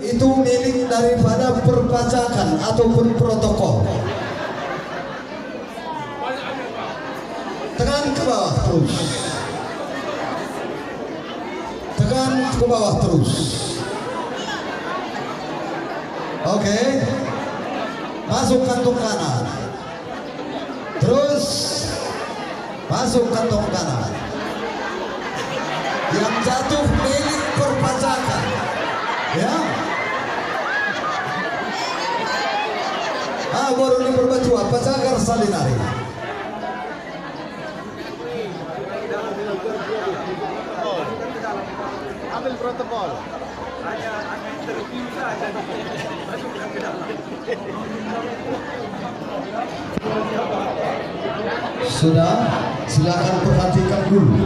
itu milik daripada perpajakan ataupun protokol. Tekan ke bawah terus. Tekan ke bawah terus. Oke. Masuk kantong kanan. Terus masuk kantong kanan. Yang jatuh milik perpajakan. Ya. Baru ini berbaju apa cagar salinari. Ambil protokol. Sudah, silakan perhatikan dulu.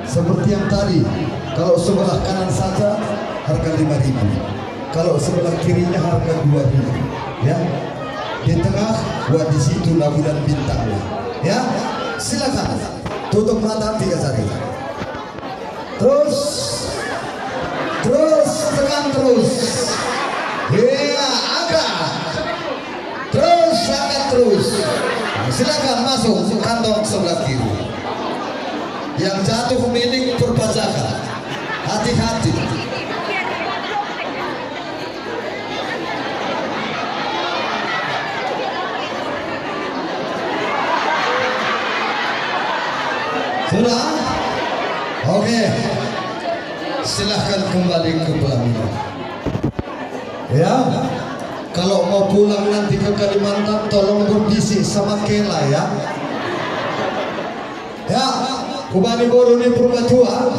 Seperti yang tadi, kalau sebelah kanan saja harga 5.000. Kalau sebelah kirinya harga 2.000. Ya. Di tengah buat di situ lagu dan bintangnya. Ya, silakan tutup mata 3 jari. Terus tekan terus. Ya, agak. Terus angkat terus. Silakan masuk kantong sebelah kiri. Yang jatuh milik perpajakan. Hati-hati. Sudah? Oke. Silahkan kembali ke pelaminan. Ya. Kalau mau pulang nanti ke Kalimantan, tolong berbisik sama Kela ya. Ya. Kubani Boroni Purbatua.